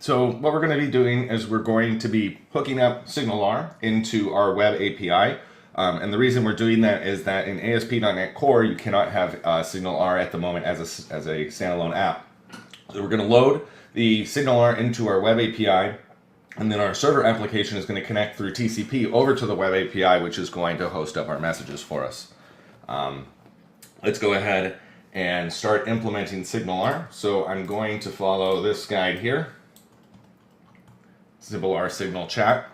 So what we're going to be doing is we're going to be hooking up SignalR into our web API. And the reason we're doing that is that in ASP.NET Core, you cannot have SignalR at the moment as a standalone app. So we're going to load the SignalR into our web API, and then our server application is going to connect through TCP over to the web API, which is going to host up our messages for us. Let's go ahead and start implementing SignalR. So I'm going to follow this guide here. SignalR Signal Chat.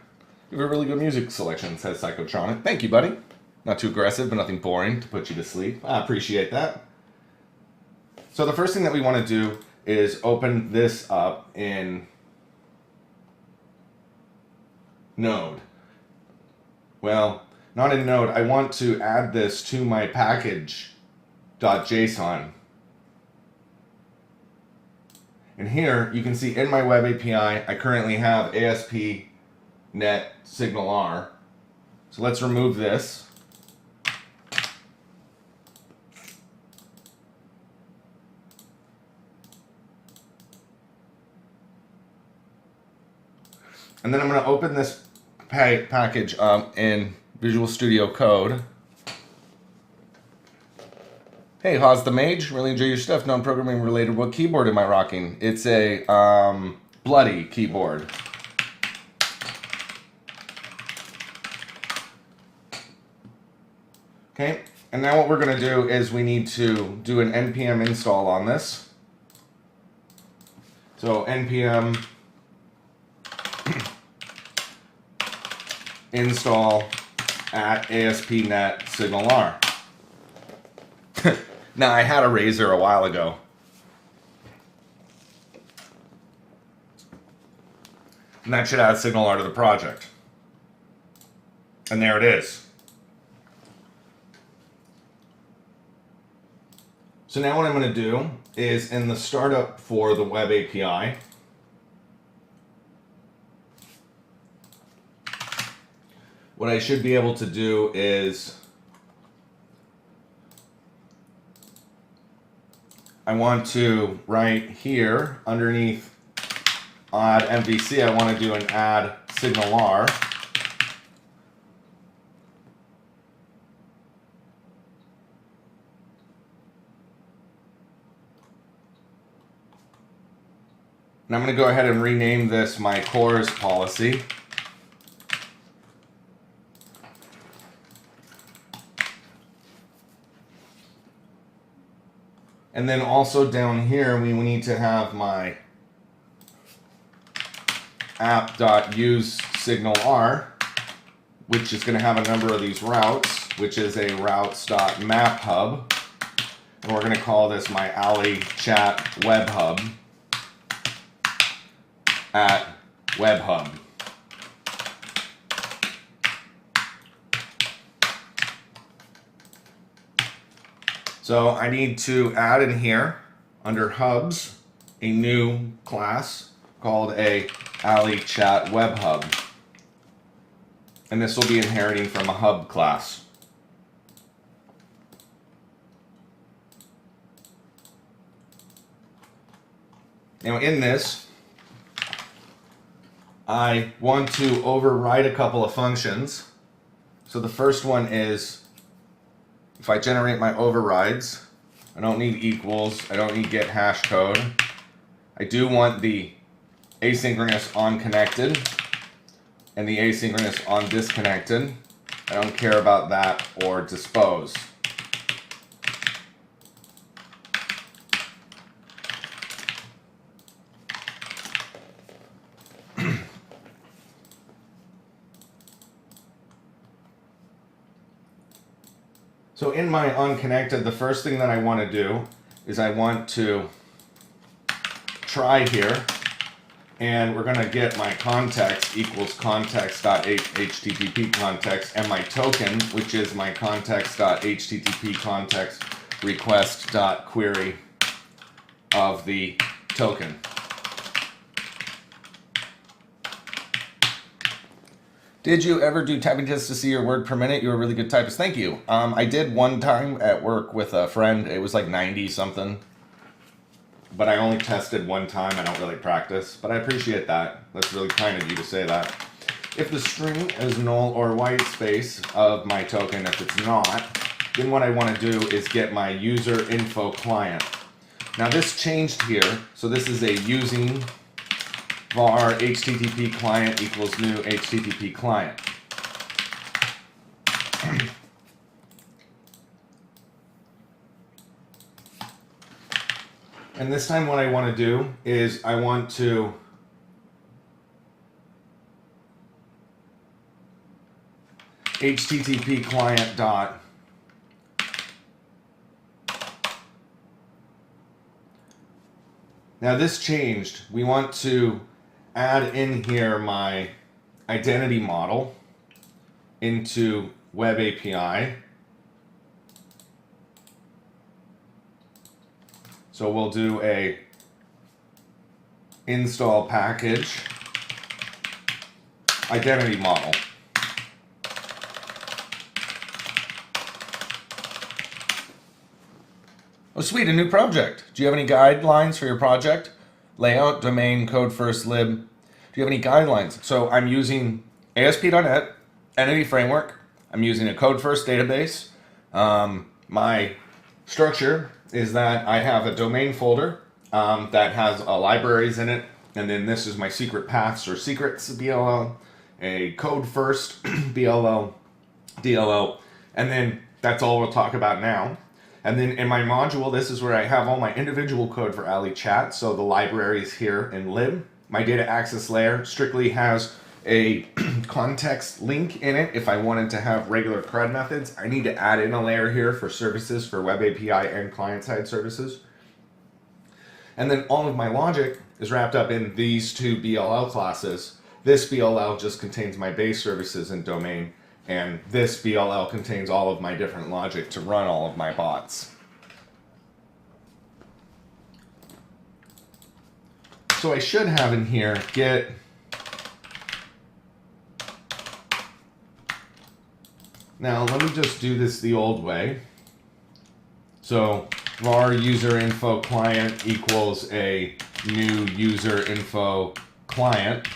You have a really good music selection, says Psychotronic. Thank you, buddy. Not too aggressive, but nothing boring to put you to sleep. I appreciate that. So the first thing that we want to do is open this up in Node. Well, not in Node. I want to add this to my package.json. And here you can see in my web API, I currently have ASP.NET SignalR. So let's remove this. And then I'm going to open this package up in Visual Studio Code. Hey, Hawes the Mage, really enjoy your stuff. Non-programming related. What keyboard am I rocking? It's a bloody keyboard. Okay, and now what we're going to do is we need to do an npm install on this. So npm install at ASP.NET SignalR. Now, I had a razor a while ago. And that should add SignalR to the project. And there it is. So now what I'm going to do is in the startup for the web API, what I should be able to do is I want to, right here, underneath add MVC, I want to do an add SignalR. And I'm going to go ahead and rename this my cores policy. And then also down here, we need to have my app.useSignalR, which is going to have a number of these routes, which is a routes.maphub. And we're going to call this my allie.chat webhub at webhub. So I need to add in here, under hubs, a new class called a allie.chat webhub. And this will be inheriting from a hub class. Now in this, I want to override a couple of functions. So the first one is, if I generate my overrides, I don't need equals, I don't need get hash code. I do want the asynchronous on connected and the asynchronous on disconnected. I don't care about that or dispose. So in my unconnected, the first thing that I want to do is I want to try here, and we're going to get my context equals context.http context, and my token, which is my context.http context request.query of the token. Did you ever do typing tests to see your word per minute? You're a really good typist. Thank you. I did one time at work with a friend. It was like 90 something. but I only tested one time. I don't really practice, but I appreciate that. That's really kind of you to say that. If the string is null or white space of my token, if it's not, then what I want to do is get my user info client. Now this changed here, so this is a using var HTTP client equals new HTTP client. And this time what I want to do is I want to HTTP client dot now this changed. We want to add in here my identity model into WebAPI. So we'll do a install package identity model. Oh sweet, a new project. Do you have any guidelines for your project? Layout, domain, code first, lib. Do you have any guidelines? So I'm using ASP.NET Entity Framework. I'm using a code first database. My structure is that I have a domain folder that has libraries in it, and then this is my secret paths or secrets BLL, a code first BLL, DLL, and then that's all we'll talk about now. And then in my module, this is where I have all my individual code for allie.chat. So the library is here in lib. My data access layer strictly has a context link in it. If I wanted to have regular CRUD methods, I need to add in a layer here for services for web API and client-side services. And then all of my logic is wrapped up in these two BLL classes. This BLL just contains my base services and domain, and this BLL contains all of my different logic to run all of my bots. So I should have in here get now let me just do this the old way. So var user info client equals a new user info client.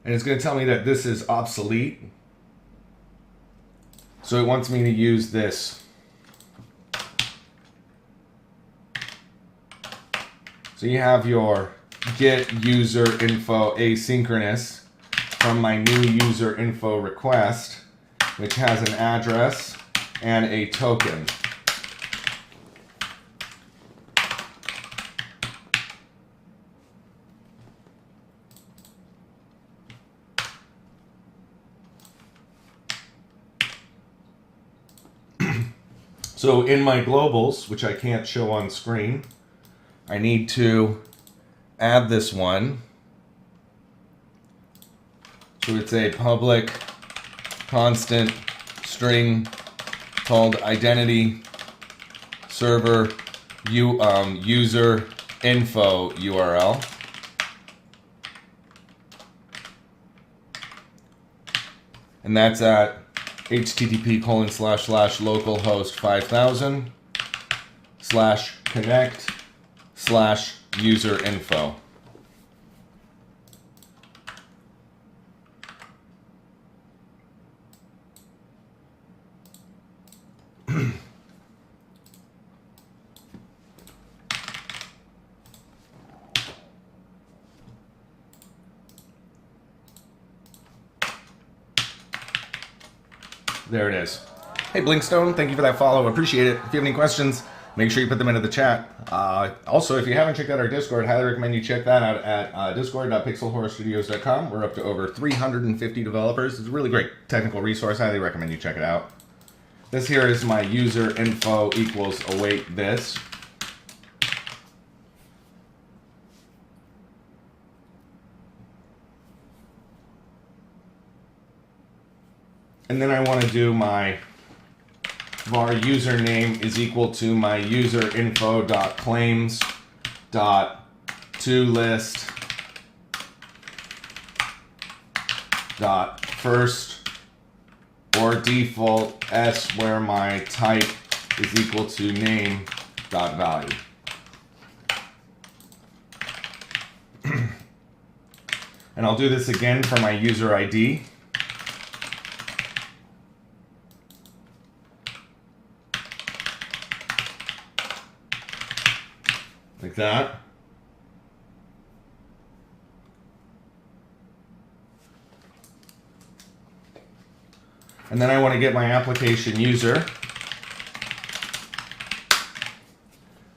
And it's going to tell me that this is obsolete. So it wants me to use this. So you have your get user info asynchronous from my new user info request, which has an address and a token. So in my globals, which I can't show on screen, I need to add this one. So it's a public constant string called identity server user info URL. And that's at http://localhost 5000 /connect /user info. There it is. Hey Blinkstone, thank you for that follow. Appreciate it. If you have any questions, make sure you put them into the chat. Also, if you haven't checked out our Discord, highly recommend you check that out at discord.pixelhorrorstudios.com. We're up to over 350 developers. It's a really great technical resource. Highly recommend you check it out. This here is my user info equals await this. And then I want to do my var username is equal to my user info.claims dot toList dot first or default s where my type is equal to name dot value. And I'll do this again for my user ID. Like that. And then I want to get my application user.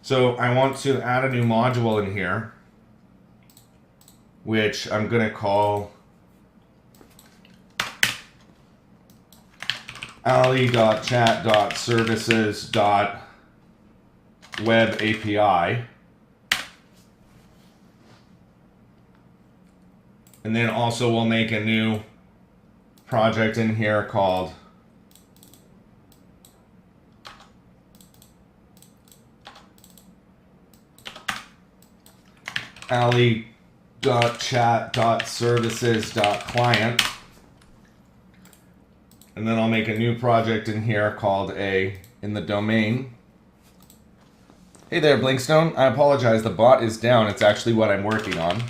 So I want to add a new module in here, which I'm going to call allie.chat.services.WebAPI. And then also we'll make a new project in here called allie.chat.services.client. And then I'll make a new project in here called in the domain. Hey there, Blinkstone. I apologize, the bot is down. It's actually what I'm working on.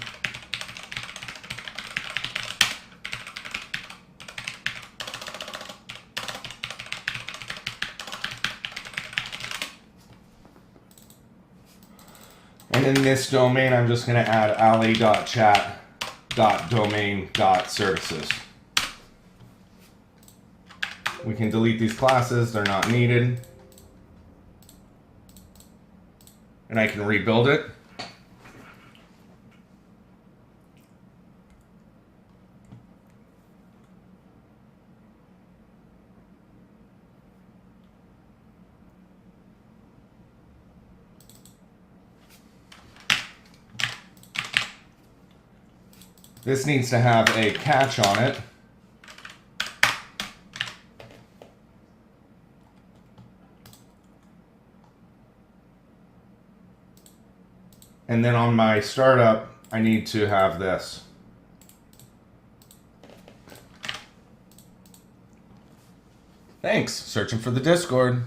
And in this domain, I'm just going to add allie.chat.domain.services. We can delete these classes, they're not needed. And I can rebuild it. This needs to have a catch on it. And then on my startup, I need to have this. Thanks, searching for the Discord.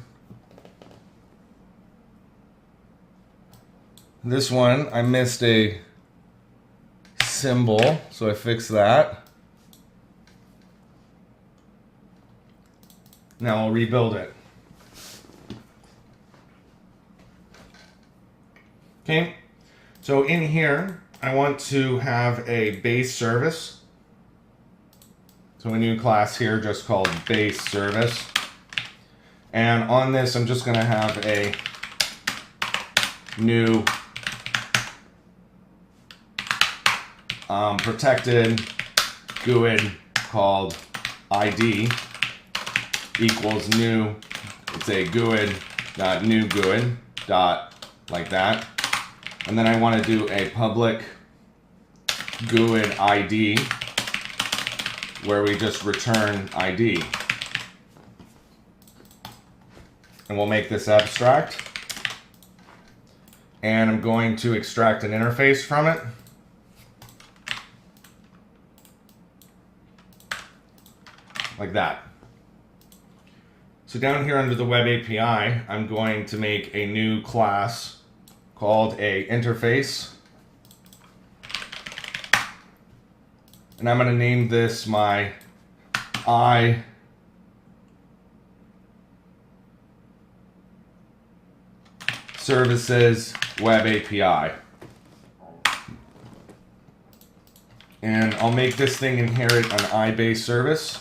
This one, I missed a symbol, so I fixed that. Now I'll rebuild it. Okay, so in here, I want to have a base service. So a new class here just called BaseService. And on this, I'm just going to have a new protected GUID called ID equals new. It's a GUID.new GUID dot like that. And then I want to do a public GUID ID where we just return ID. And we'll make this abstract. And I'm going to extract an interface from it. Like that. So down here under the Web API, I'm going to make a new class called a interface. And I'm going to name this my services Web API. And I'll make this thing inherit an iBase service.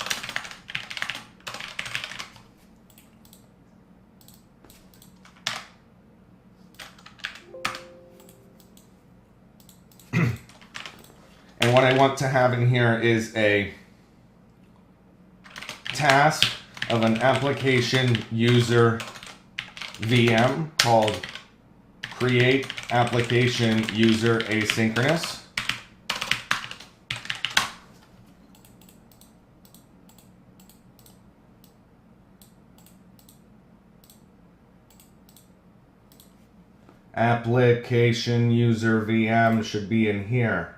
And what I want to have in here is a task of an application user VM called create application user asynchronous. Application user VM should be in here.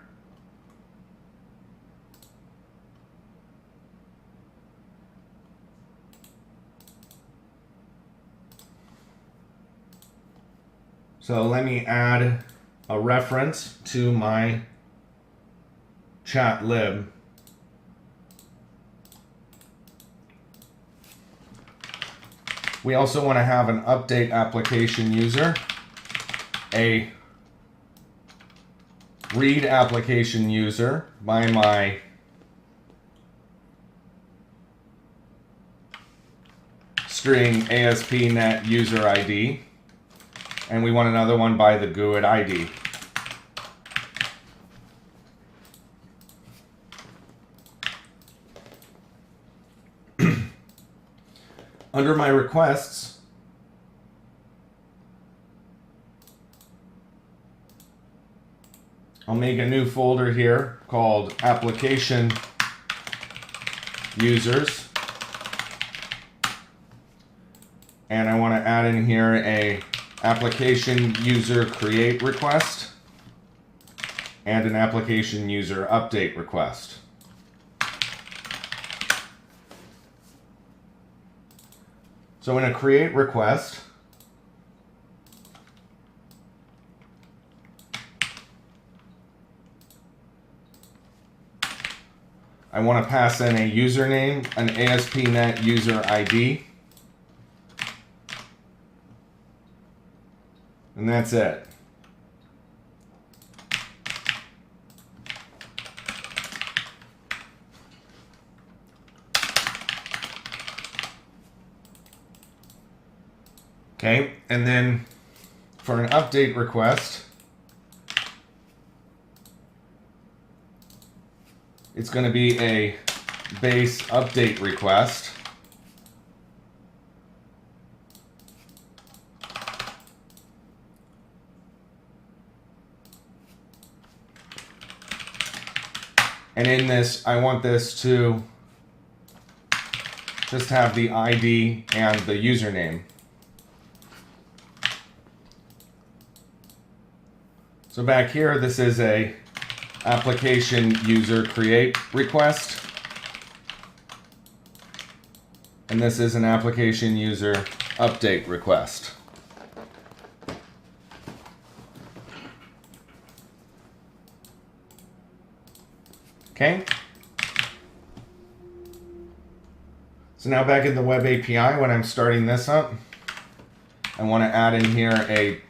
So let me add a reference to my chat lib. We also want to have an update application user, a read application user by my string ASP.NET user ID, and we want another one by the GUID ID. Under my requests, I'll make a new folder here called application users. And I want to add in here a application user create request and an application user update request. So in a create request, I want to pass in a username, an ASP.NET user ID, and that's it. Okay, and then for an update request, it's going to be a base update request. And in this, I want this to just have the ID and the username. So back here, this is a application user create request. And this is an application user update request. Okay. So now back in the Web API, when I'm starting this up, I want to add in here a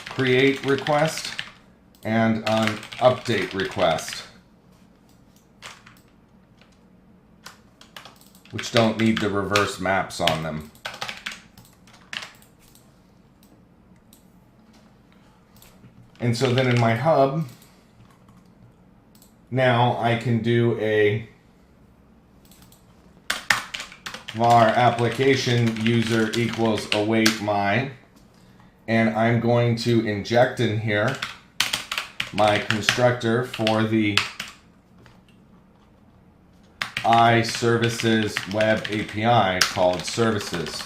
create request and an update request, which don't need the reverse maps on them. And so then in my hub, now I can do a var application user equals await my, and I'm going to inject in here my constructor for the iServices web API called services.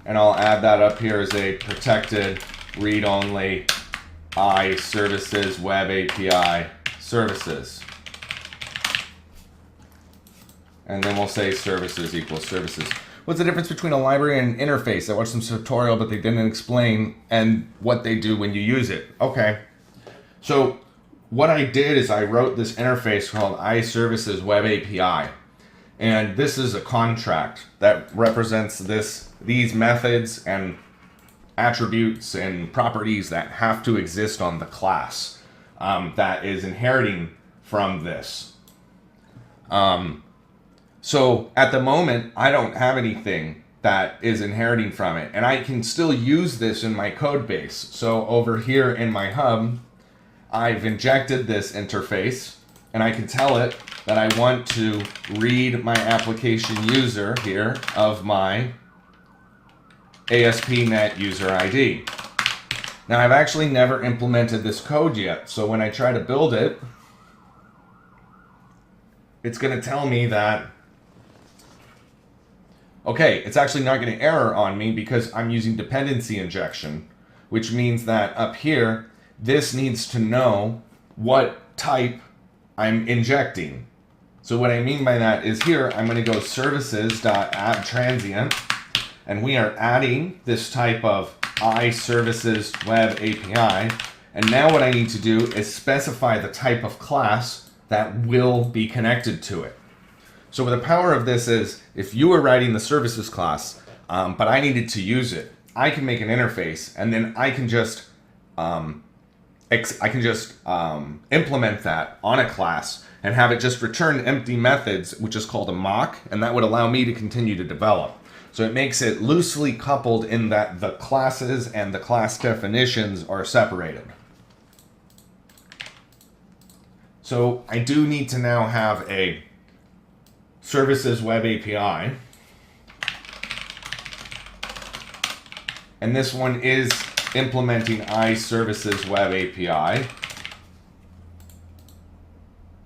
And I'll add that up here as a protected read-only iServices web API services. And then we'll say services equals services. What's the difference between a library and an interface? I watched some tutorial, but they didn't explain and what they do when you use it. Okay. So what I did is I wrote this interface called iServices web API. And this is a contract that represents these methods and attributes and properties that have to exist on the class that is inheriting from this. So at the moment, I don't have anything that is inheriting from it, and I can still use this in my code base. So over here in my hub, I've injected this interface, and I can tell it that I want to read my application user here of my ASP.NET user ID. Now I've actually never implemented this code yet, so when I try to build it, it's going to tell me that, okay, it's actually not going to error on me because I'm using dependency injection, which means that up here, this needs to know what type I'm injecting. So what I mean by that is here, I'm going to go services.addTransient, and we are adding this type of iServices web API. And now what I need to do is specify the type of class that will be connected to it. So the power of this is, if you were writing the services class, but I needed to use it, I can make an interface, and then I can just implement that on a class and have it just return empty methods, which is called a mock, and that would allow me to continue to develop. So it makes it loosely coupled in that the classes and the class definitions are separated. So I do need to now have a services web API. And this one is implementing iServices web API.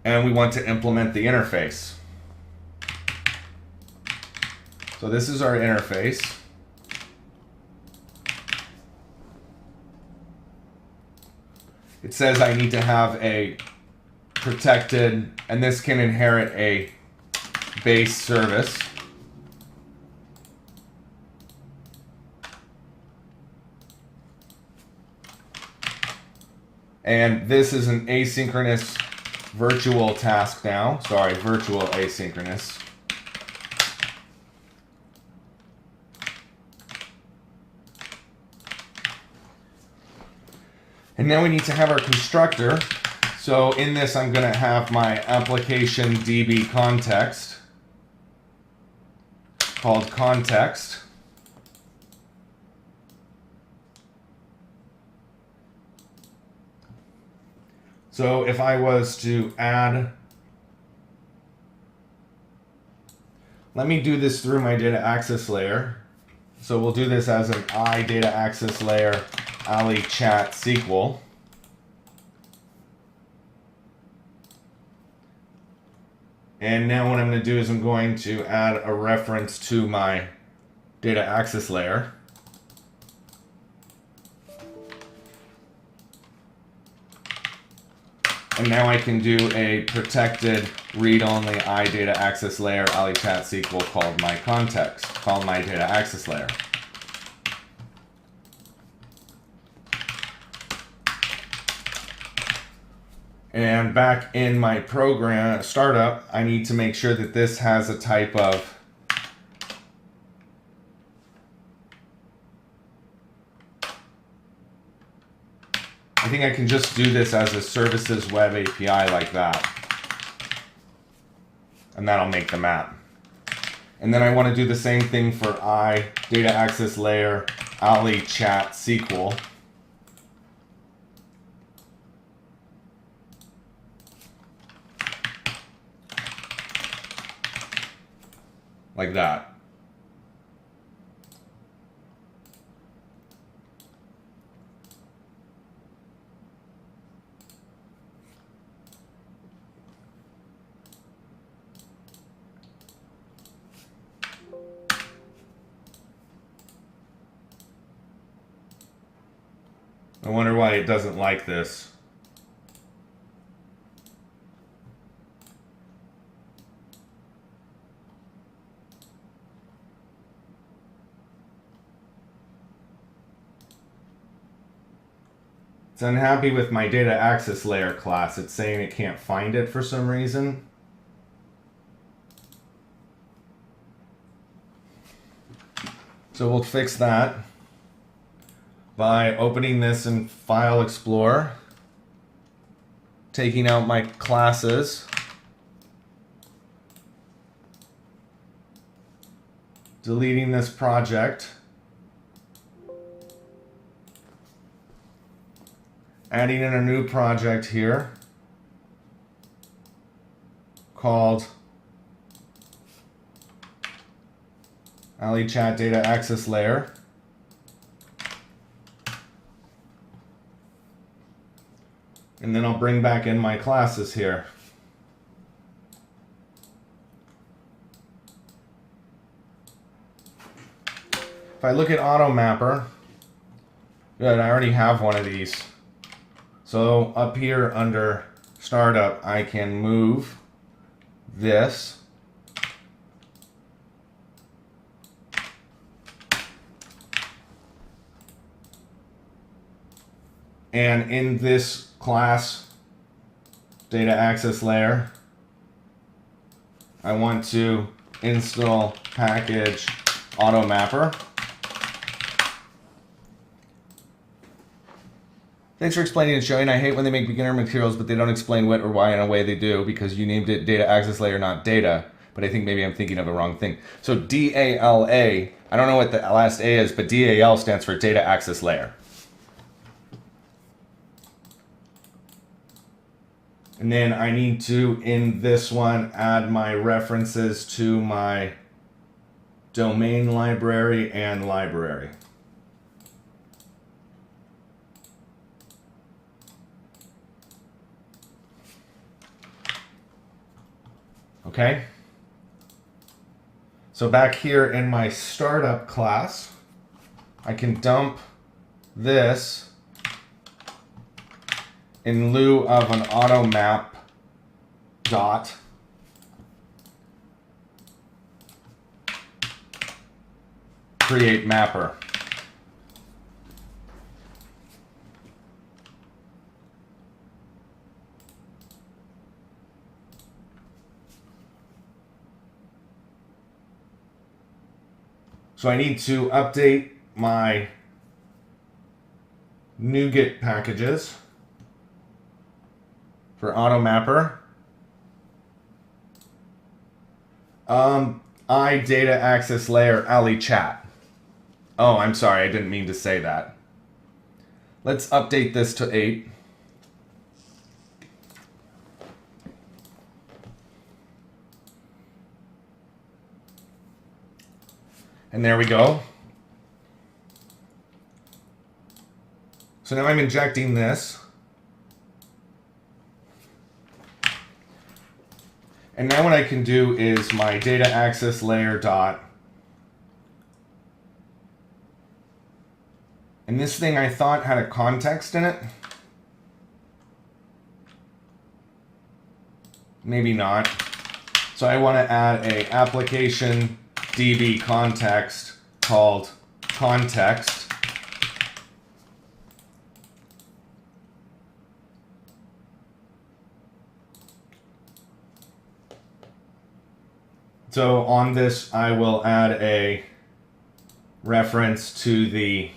And we want to implement the interface. So this is our interface. It says I need to have a protected, and this can inherit a base service. And this is an asynchronous virtual task now. Sorry, virtual asynchronous. And now we need to have our constructor. So in this, I'm going to have my application DB context called context. So if I was to add, let me do this through my data access layer. So we'll do this as an data access layer allie.chat SQL. And now what I'm going to do is I'm going to add a reference to my data access layer. And now I can do a protected read-only data access layer allie.chat SQL called my context, called my data access layer. And back in my program startup, I need to make sure that this has a type of I think I can just do this as a services web API like that. And that'll make the map. And then I want to do the same thing for data access layer allie.chat SQL. Like that. I wonder why it doesn't like this. It's unhappy with my data access layer class. It's saying it can't find it for some reason. So we'll fix that by opening this in File Explorer, taking out my classes, deleting this project, adding in a new project here called allie.chat Data Access Layer. And then I'll bring back in my classes here. If I look at AutoMapper, good, I already have one of these. So up here under Startup, I can move this. And in this class data access layer, I want to install package AutoMapper. Thanks for explaining and showing. I hate when they make beginner materials, but they don't explain what or why in a way they do, because you named it data access layer, not data. But I think maybe I'm thinking of the wrong thing. So DALA, I don't know what the last A is, but DAL stands for data access layer. And then I need to, in this one, add my references to my domain library and library. Okay. So back here in my startup class, I can dump this in lieu of an AutoMap dot create mapper. So I need to update my NuGet packages for AutoMapper. Data access layer allie.chat. Oh, I'm sorry, I didn't mean to say that. Let's update this to 8. And there we go. So now I'm injecting this. And now what I can do is my data access layer dot. And this thing I thought had a context in it. Maybe not. So I want to add a application DB context called context. So on this, I will add a reference to the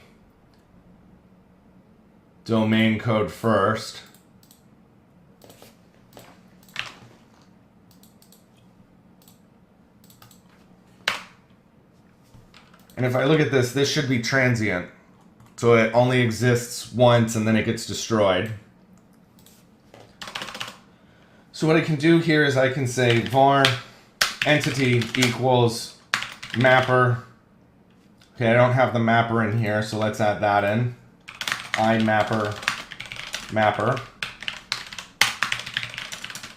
domain code first. And if I look at this, this should be transient. So it only exists once and then it gets destroyed. So what I can do here is I can say var entity equals mapper. Okay, I don't have the mapper in here, so let's add that in. IMapper mapper.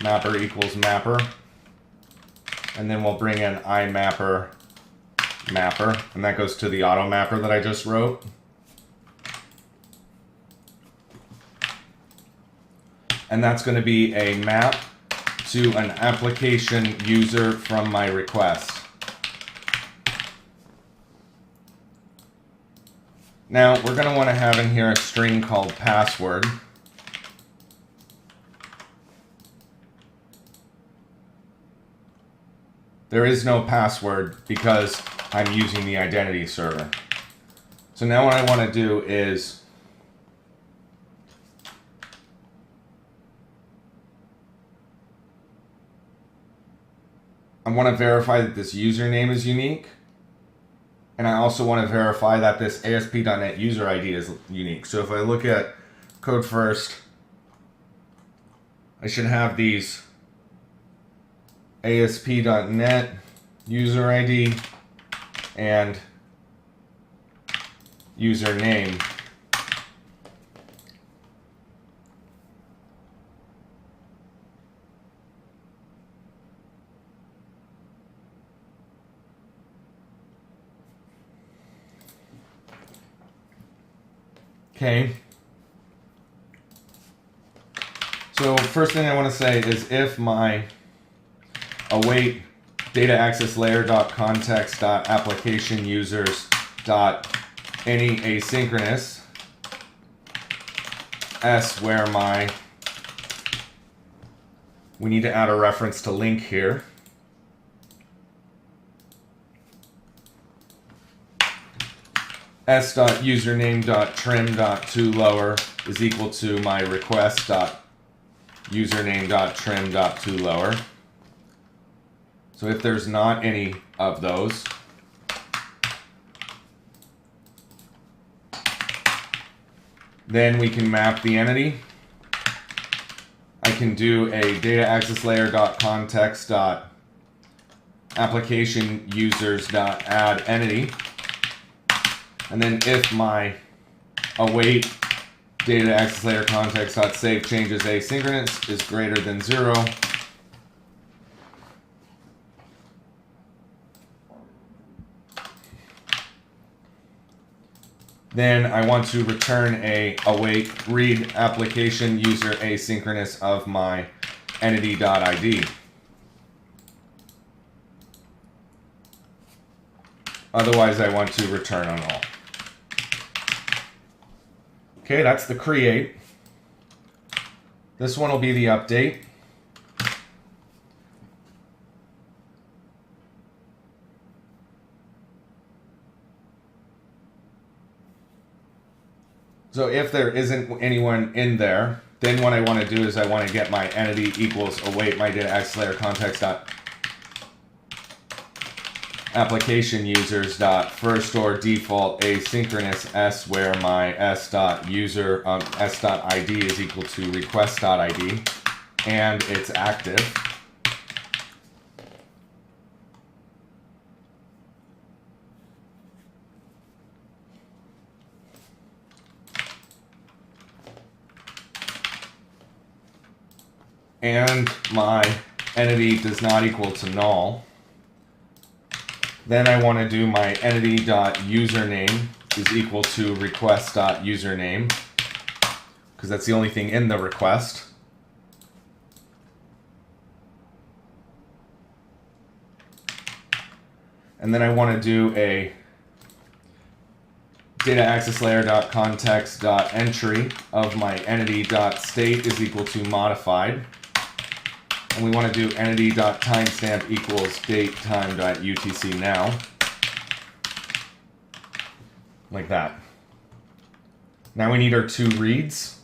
Mapper equals mapper. And then we'll bring in IMapper mapper, and that goes to the AutoMapper that I just wrote. And that's going to be a map to an application user from my request. Now we're going to want to have in here a string called password. There is no password because I'm using the identity server. So now what I want to do is I want to verify that this username is unique. And I also want to verify that this ASP.NET user ID is unique. So if I look at code first, I should have these ASP.NET user ID and username. Okay. So first thing I want to say is if my await data access layer dot context dot application users dot any asynchronous s where my, we need to add a reference to link here. s.username.trim.toLower is equal to my request.username.trim.toLower. So if there's not any of those, then we can map the entity. I can do a data access layer.context.application users.add entity. And then if my await data access layer context.save changes asynchronous is greater than 0, then I want to return a await read application user asynchronous of my entity.id. Otherwise, I want to return on all. Okay, that's the create. This one will be the update. So if there isn't anyone in there, then what I want to do is I want to get my entity equals await my data access layer context dot application users dot first or default asynchronous s where my s.user s.id is equal to request.id and it's active. And my entity does not equal to null. Then I want to do my entity.username is equal to request.username because that's the only thing in the request. And then I want to do a data access layer.context.entry of my entity.state is equal to modified. And we want to do entity.timestamp equals datetime.utc now. Like that. Now we need our two reads.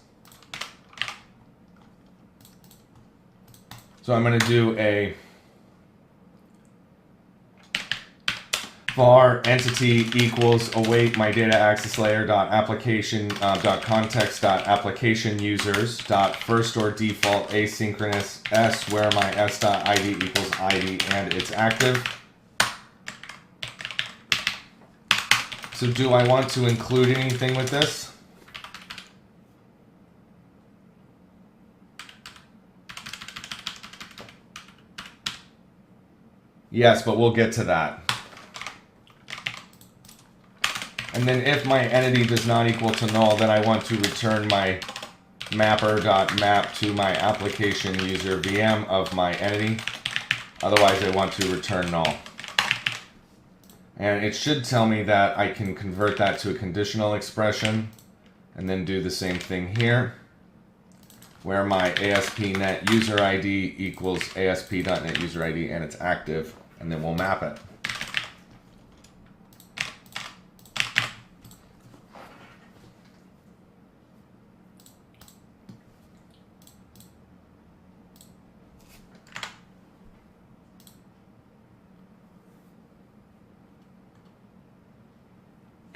So I'm going to do a var entity equals await my data access layer dot application dot context dot application users dot first or default asynchronous s where my s dot id equals id and it's active. So do I want to include anything with this? Yes, but we'll get to that. And then if my entity does not equal to null, then I want to return my mapper.map to my application user VM of my entity. Otherwise, I want to return null. And it should tell me that I can convert that to a conditional expression and then do the same thing here, where my ASP.NET user ID equals ASP.NET user ID and it's active, and then we'll map it.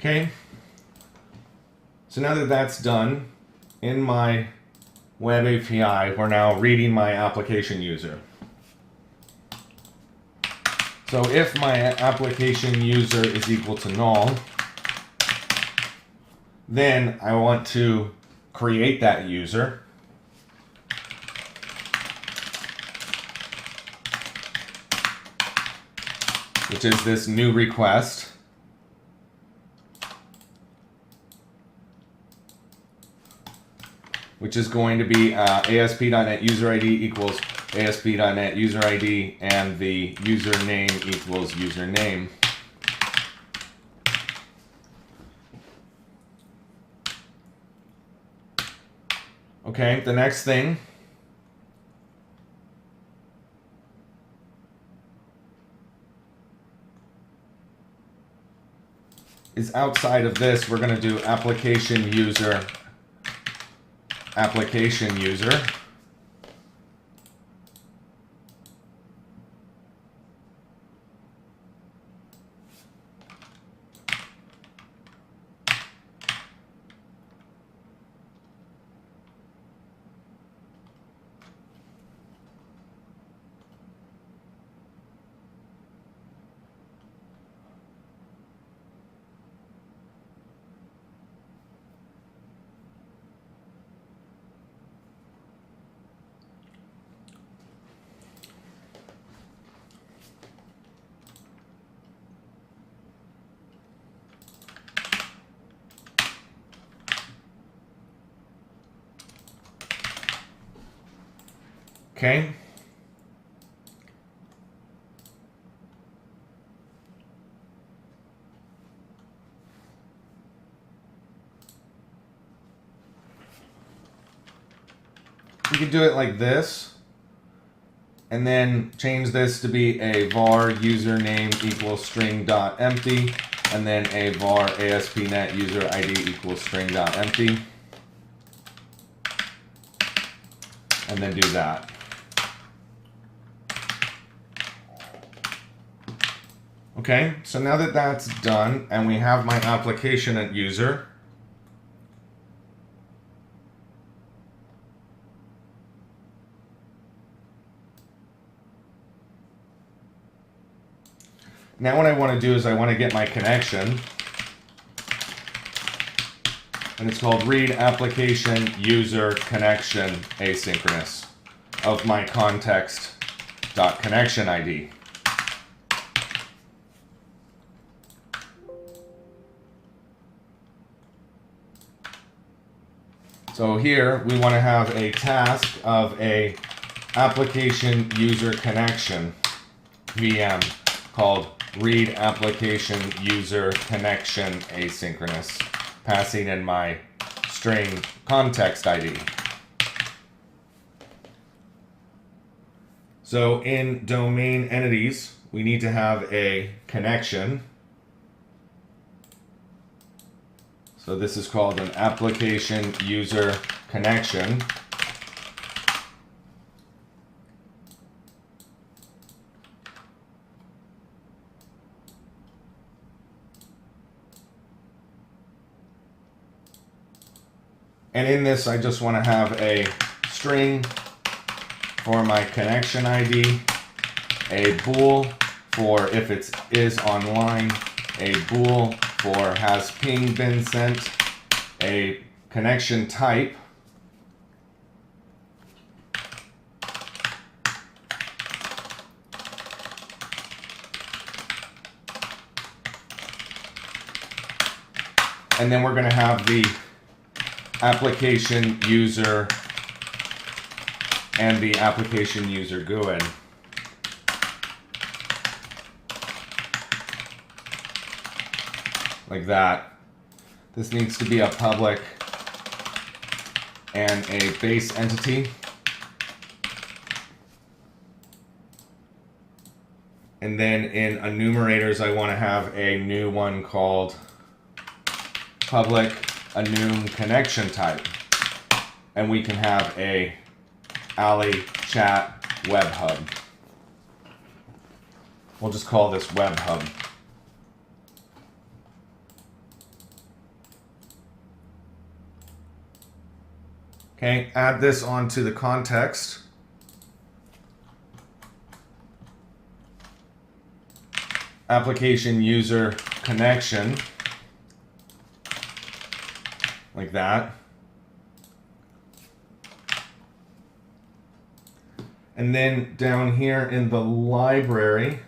Okay, so now that that's done, in my web API, we're now reading my application user. So if my application user is equal to null, then I want to create that user. Which is this new request. Which is going to be ASP.NET user ID equals ASP.NET user ID, and the username equals username. Okay, the next thing is outside of this, we're going to do application user. Okay. We could do it like this, and then change this to be a var username equals string.empty, and then a var ASP.NET user ID equals string.empty, and then do that. Okay, so now that that's done, and we have my application at user, now what I want to do is I want to get my connection, and it's called read application user connection asynchronous of my context.connection ID. So here we want to have a task of a application user connection VM called read application user connection asynchronous, passing in my string context ID. So in domain entities, we need to have a connection. So this is called an application user connection. And in this, I just want to have a string for my connection ID, a bool for if it is online, a bool for has ping been sent, a connection type, and then we're going to have the application user and the application user GUID. Like that. This needs to be a public and a base entity. And then in enumerators, I want to have a new one called public enum connection type. And we can have a allie.chat web hub. We'll just call this web hub. Okay, add this onto the context. Application user connection. Like that. And then down here in the library,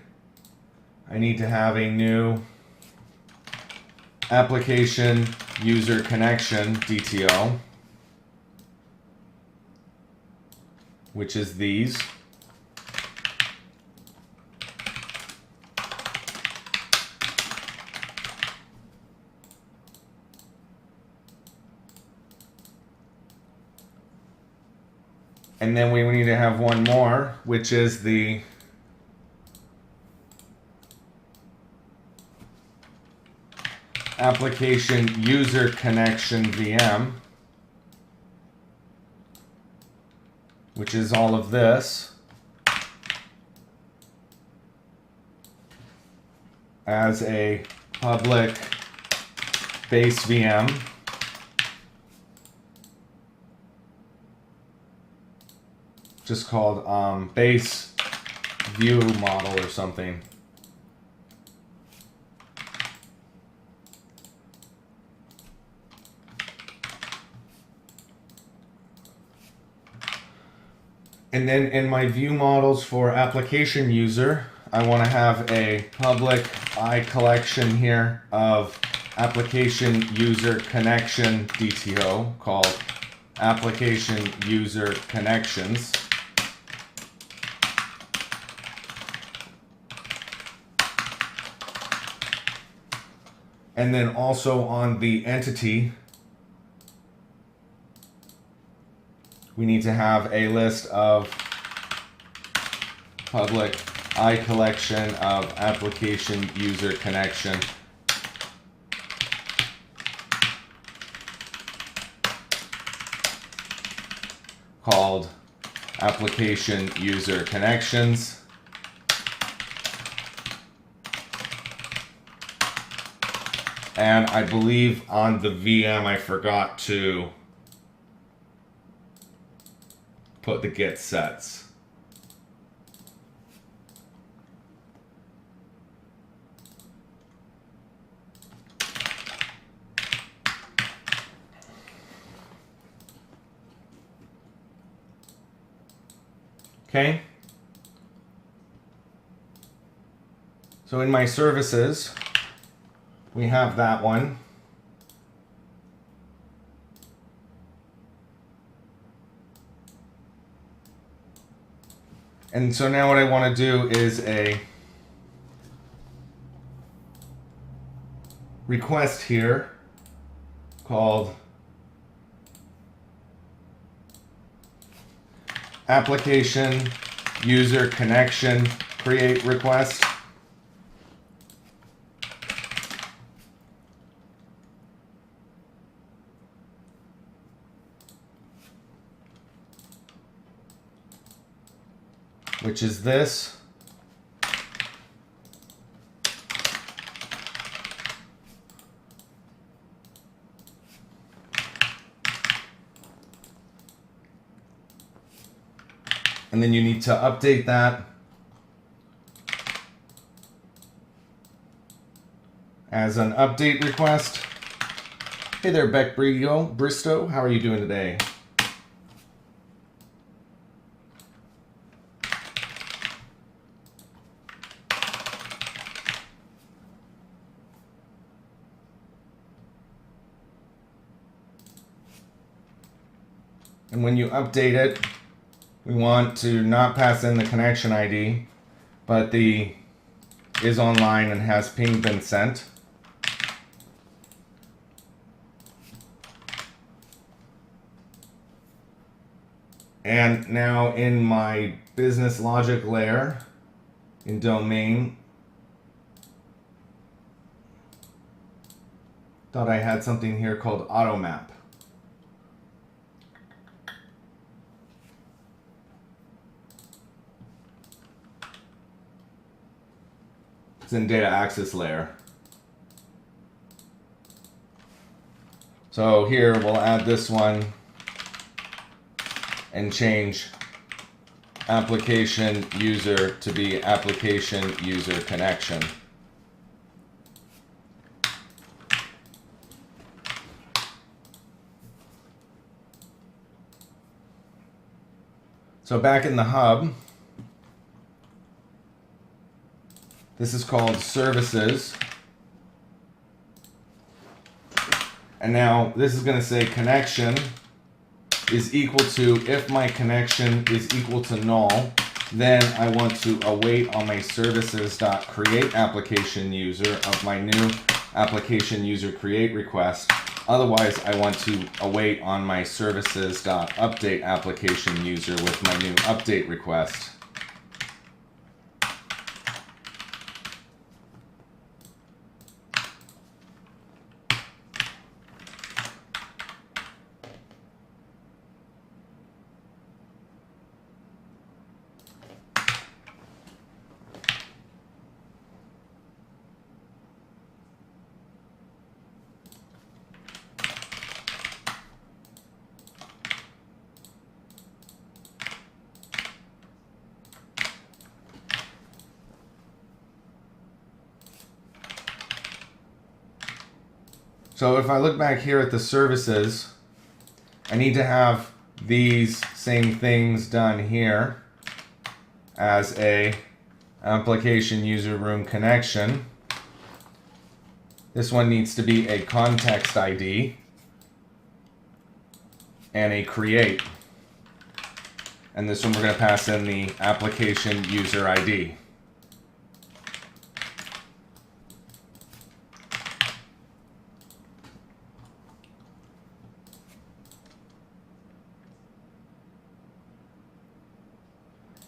I need to have a new application user connection DTO, which is these. And then we need to have one more, which is the application user connection VM, which is all of this, as a public base VM. Just called base view model or something. And then in my view models for application user, I want to have a public collection here of application user connection DTO called application user connections. And then also on the entity, we need to have a list of public collection of application user connection. Called application user connections. And I believe on the VM I forgot to put the get sets. Okay. So in my services, we have that one. And so now what I want to do is a request here called application user connection create request. Which is this. And then you need to update that as an update request. Hey there, Beck Bristow. How are you doing today? And when you update it, we want to not pass in the connection ID, but the is online and has ping been sent. And now in my business logic layer in domain, thought I had something here called AutoMap. In data access layer. So here we'll add this one and change application user to be application user connection. So back in the hub, this is called services. And now this is going to say connection is equal to, if my connection is equal to null, then I want to await on my services.create application user of my new application user create request Otherwise, I want to await on my services.update application user with my new update request. So if I look back here at the services, I need to have these same things done here as a application user room connection. This one needs to be a context ID and a create. And this one we're going to pass in the application user ID.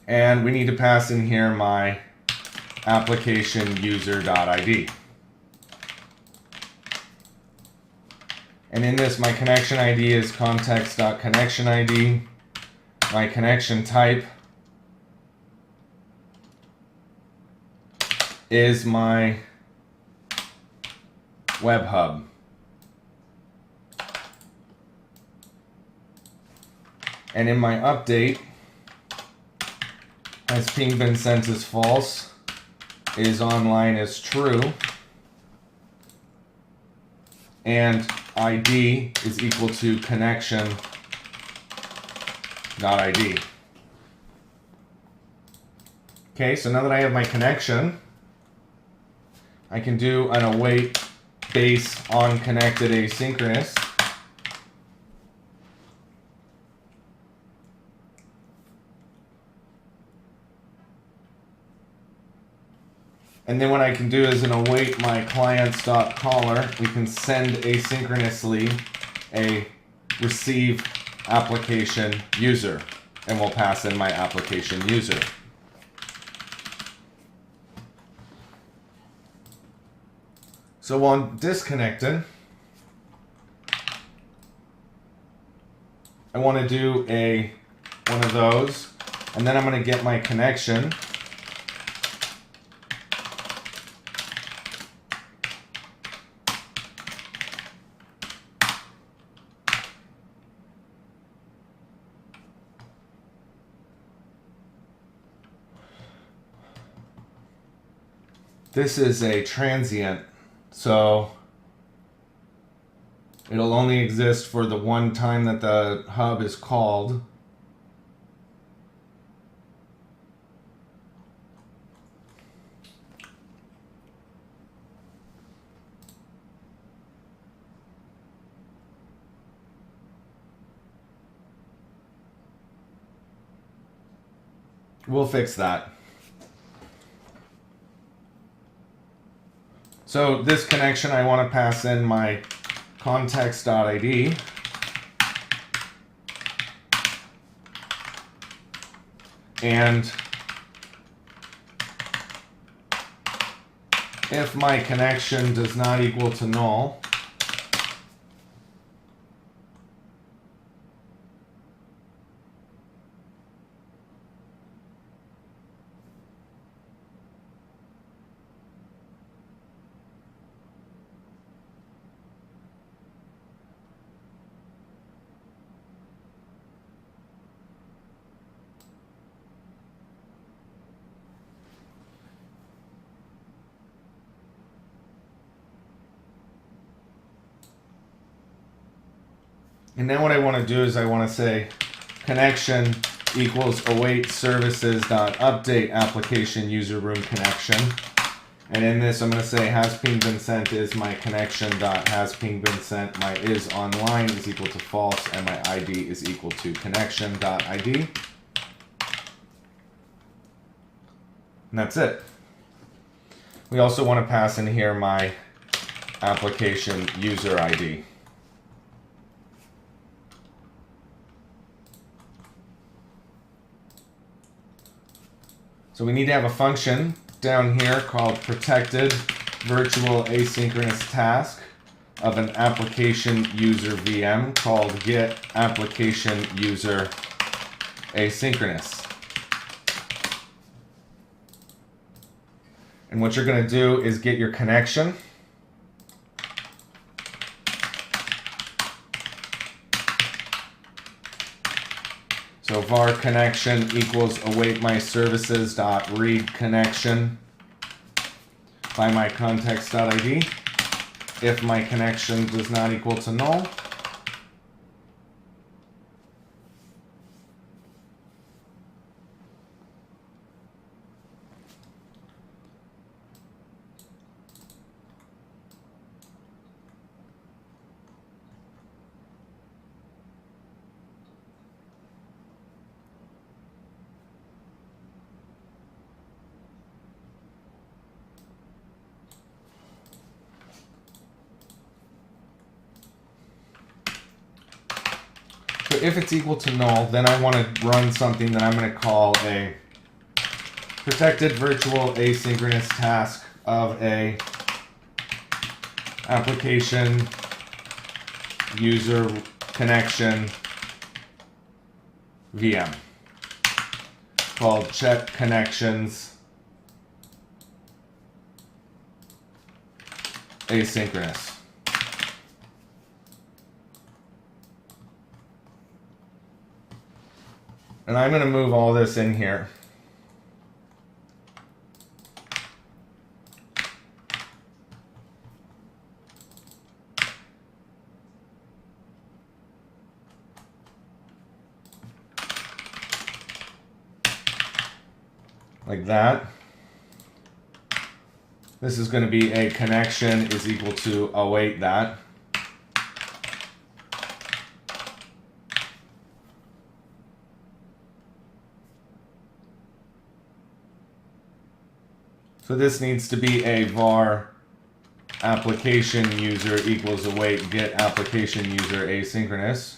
And we need to pass in here my application user.id. And in this, my connection ID is context.connection ID. My connection type is my web hub. And in my update, has ping been sent as false, is online as true, and ID is equal to connection.id. Okay, so now that I have my connection, I can do an await base on connected asynchronous. And then what I can do is in await my clients.caller, we can send asynchronously a receive application user. And we'll pass in my application user. So while I'm disconnected, I want to do one of those, and then I'm going to get my connection. This is a transient, so it'll only exist for the one time that the hub is called. We'll fix that. So this connection, I want to pass in my context.id. And if my connection does not equal to null, and then what I want to do is I want to say connection equals await services.update application user room connection. And in this I'm going to say has ping been sent is my connection dot has ping been sent, my is online is equal to false, and my ID is equal to connection dot ID. And that's it. We also want to pass in here my application user ID. So we need to have a function down here called protected virtual asynchronous task of an application user VM called get application user asynchronous. And what you're going to do is get your connection. So var connection equals await my services dot read connection by my context.id. If my connection does not equal to null, so if it's equal to null, then I want to run something that I'm going to call a protected virtual asynchronous task of a application user connection VM called check connections asynchronous. And I'm going to move all this in here. Like that. This is going to be a connection is equal to await that. So this needs to be a var application user equals await get application user asynchronous.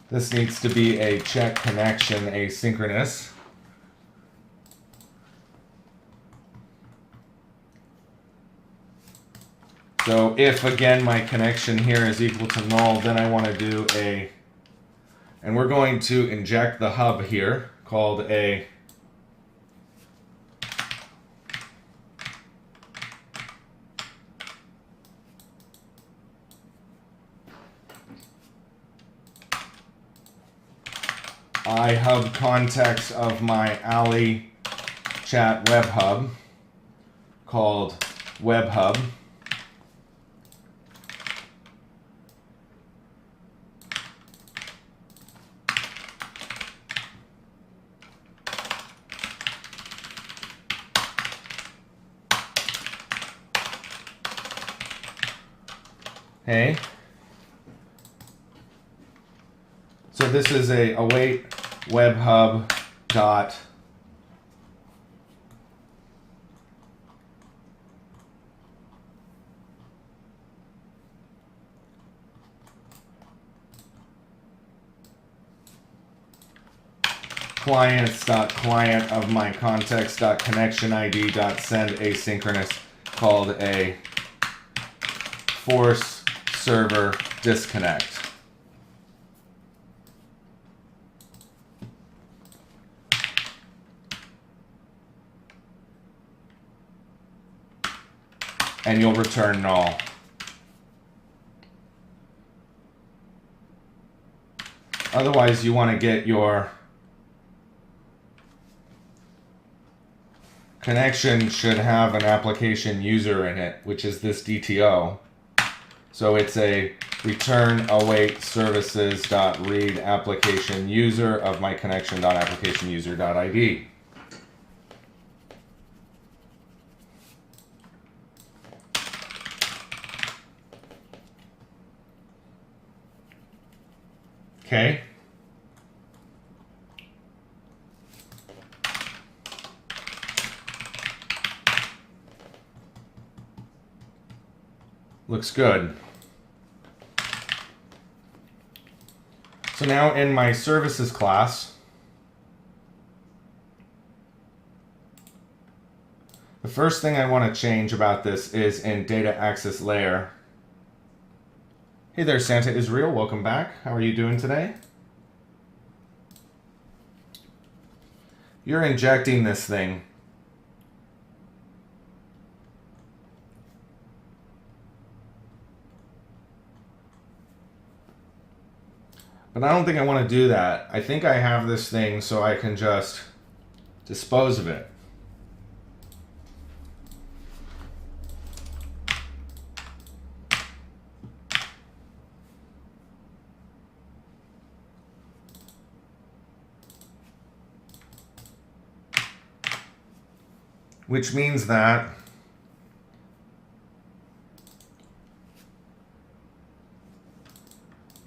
This needs to be a check connection asynchronous. So if again my connection here is equal to null, then I want to do a, and we're going to inject the hub here called a iHub context of my allie.chat web hub called web hub. Okay. So this is a await web hub dot clients.client of my context.connection ID.send asynchronous called a force server disconnect. And you'll return null. Otherwise, you want to get your connection should have an application user in it, which is this DTO. So it's a return await services dot read application user of my connection dot application user dot ID. Okay. Looks good. So now in my services class, The first thing I want to change about this is in data access layer. Hey there, Santa Israel. Welcome back. How are you doing today? You're injecting this thing. But I don't think I want to do that. I think I have this thing so I can just dispose of it. Which means that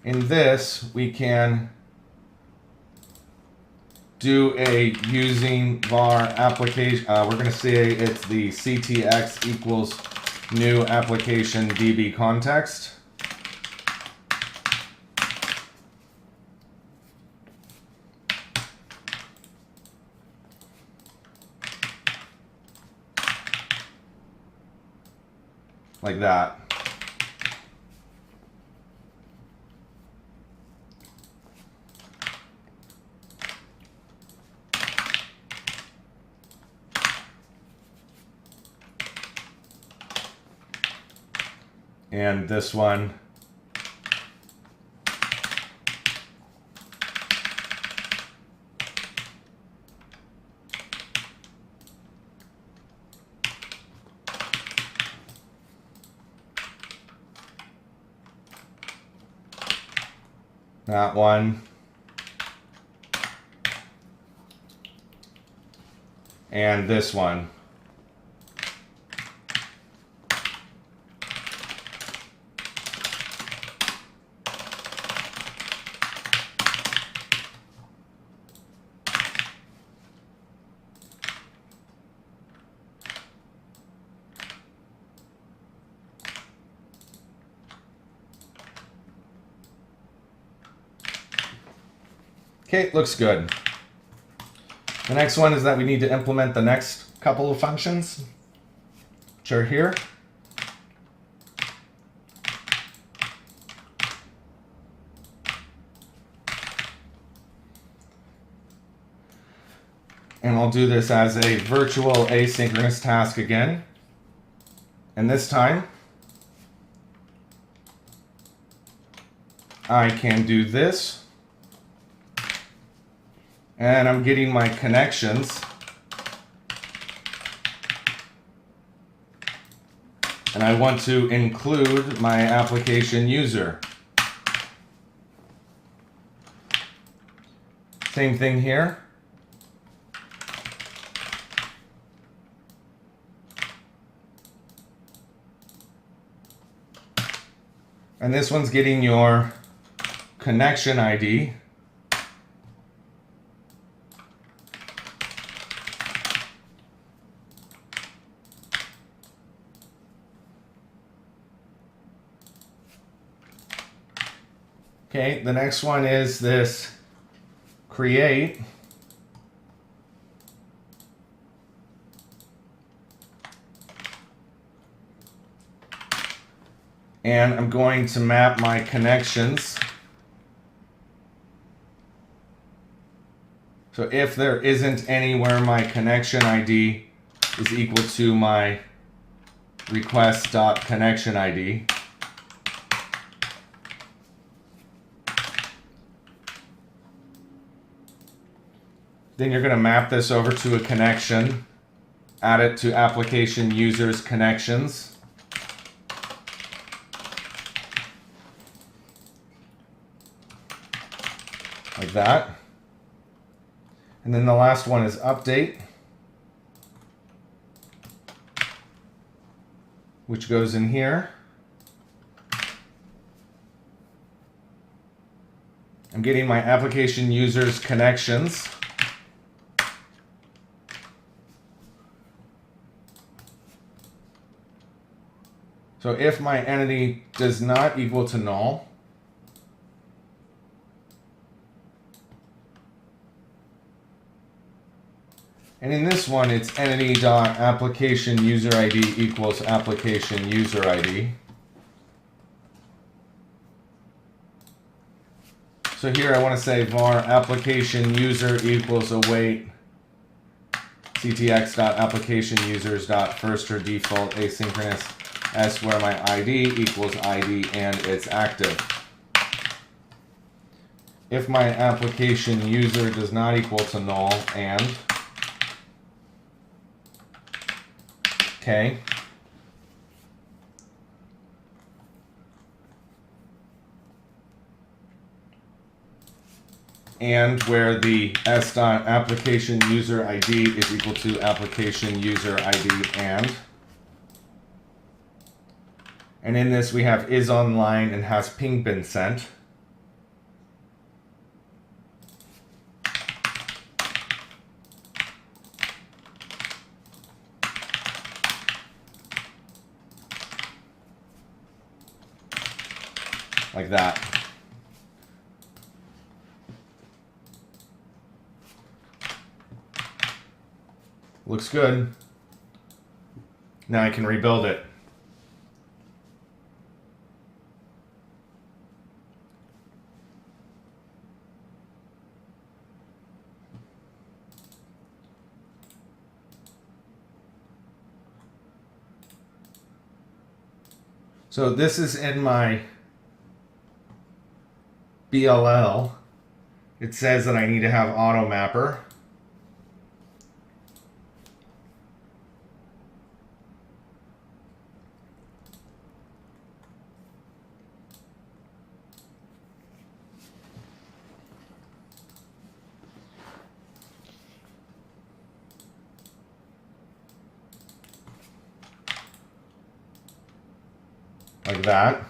in this, we can do a using var application. We're going to say it's the ctx equals new application db context. Like that. And this one that one and this one. Okay, looks good. The next one is that we need to implement the next couple of functions, which are here. And I'll do this as a virtual asynchronous task again. And this time, I can do this. And I'm getting my connections. And I want to include my application user. Same thing here. And this one's getting your connection ID. Okay, the next one is this create. And I'm going to map my connections. So if there isn't anywhere my connection ID is equal to my request.connection ID, then you're going to map this over to a connection, add it to application users connections. Like that. And then the last one is update, which goes in here. I'm getting my application users connections. So if my entity does not equal to null, And in this one, it's entity.application user ID equals application user ID. So here I want to say var application user equals await ctx.application_users.first or default asynchronous s where my ID equals ID and it's active. If my application user does not equal to null and okay. And where the s.application user ID is equal to application user ID and in this we have is online and has ping been sent. Like that. Looks good. Now I can rebuild it. So this is in my BLL. It says that I need to have AutoMapper. Like that.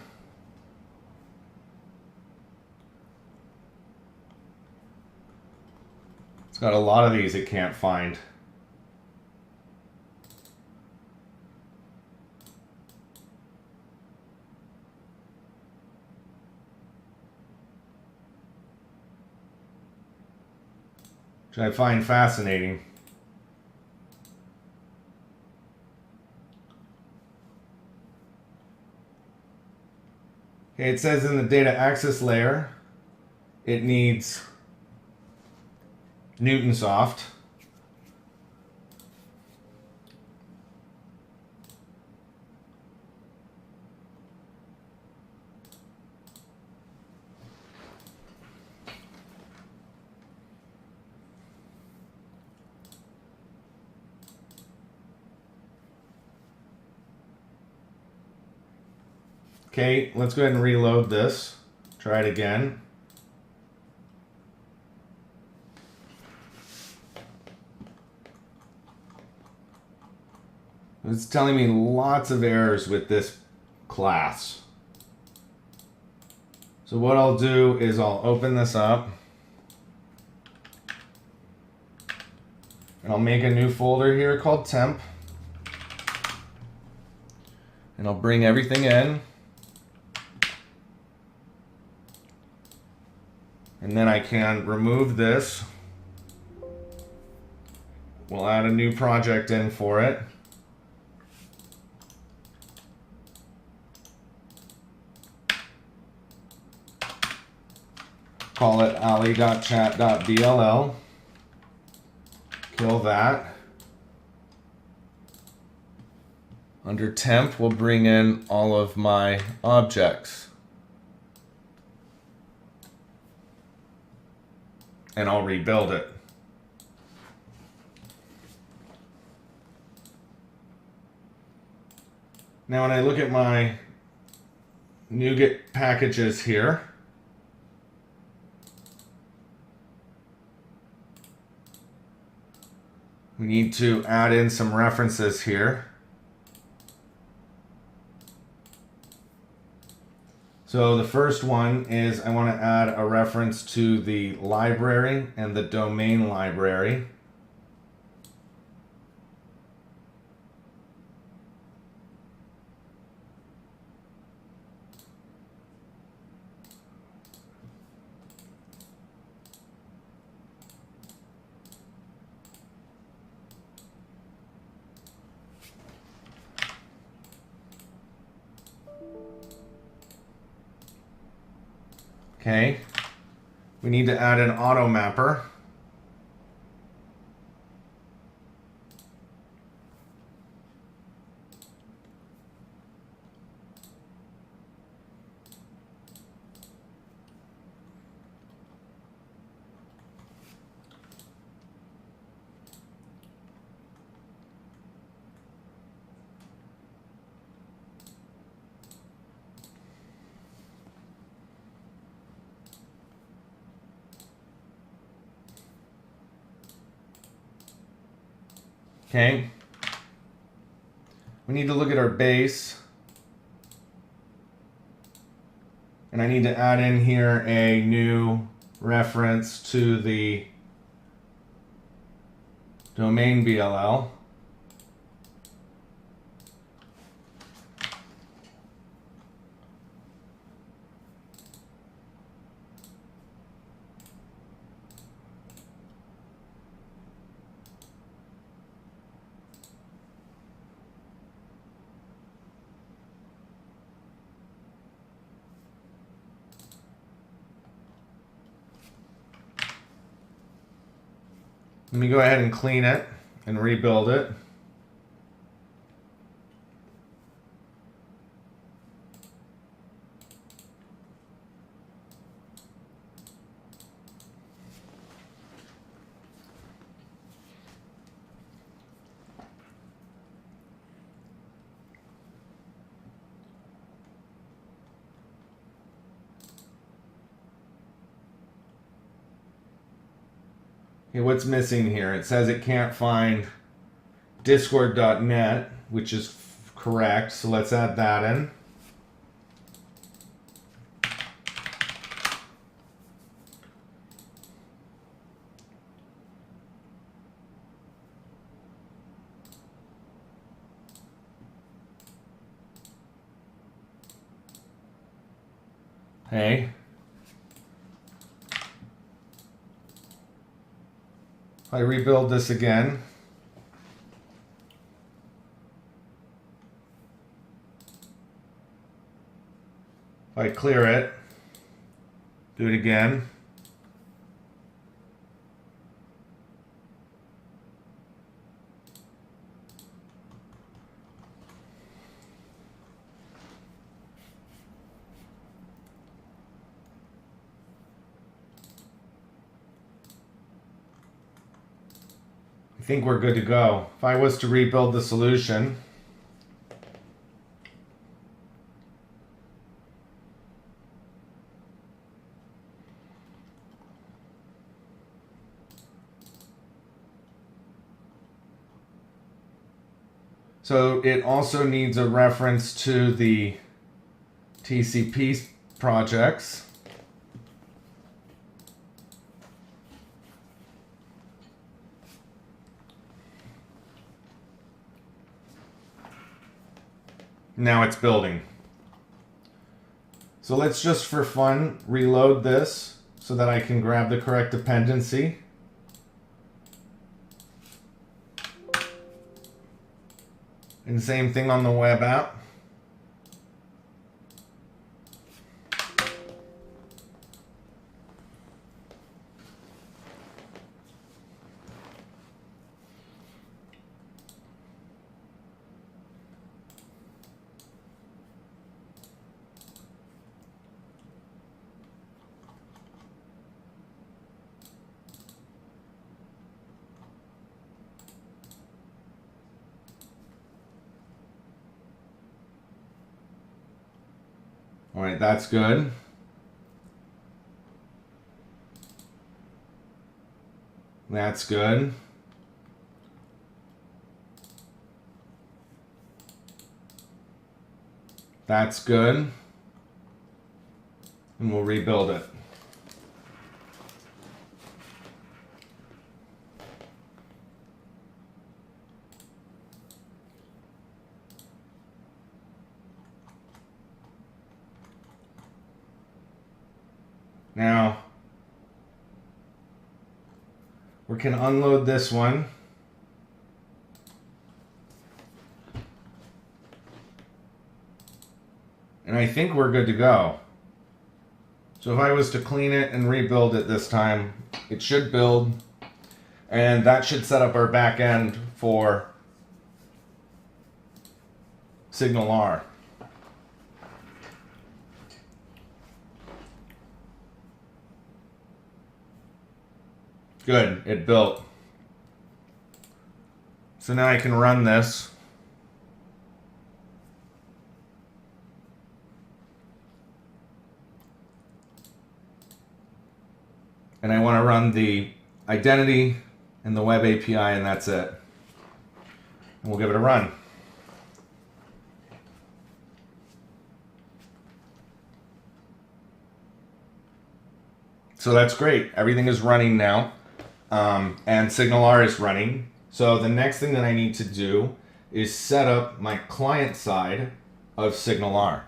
It's got a lot of these it can't find. Which I find fascinating. Okay, it says in the data access layer, it needs Newtonsoft. Okay, let's go ahead and reload this. Try it again. It's telling me lots of errors with this class. So what I'll do is I'll open this up. And I'll make a new folder here called temp. And I'll bring everything in. And then I can remove this. We'll add a new project in for it. Call it allie.chat.bll. Kill that. Under temp, we'll bring in all of my objects. And I'll rebuild it. Now when I look at my NuGet packages here, we need to add in some references here. So the first one is I want to add a reference to the library and the domain library. Okay. We need to add an AutoMapper. Okay. We need to look at our base. And I need to add in here a new reference to the domain BLL. Let me go ahead and clean it and rebuild it. Okay, what's missing here? It says it can't find discord.net, which is correct, so let's add that in. Okay. If I rebuild this again, if I clear it, do it again. I think we're good to go. If I was to rebuild the solution, so it also needs a reference to the TCP projects. Now it's building. So let's just for fun reload this so that I can grab the correct dependency. And same thing on the web app. All right, that's good. That's good. That's good. And we'll rebuild it. Now, we can unload this one. And I think we're good to go. So if I was to clean it and rebuild it this time, it should build, and that should set up our back end for SignalR. Good, it built. So now I can run this. And I want to run the identity and the web API, and that's it. And we'll give it a run. So that's great. Everything is running now. And SignalR is running. So the next thing that I need to do is set up my client side of SignalR.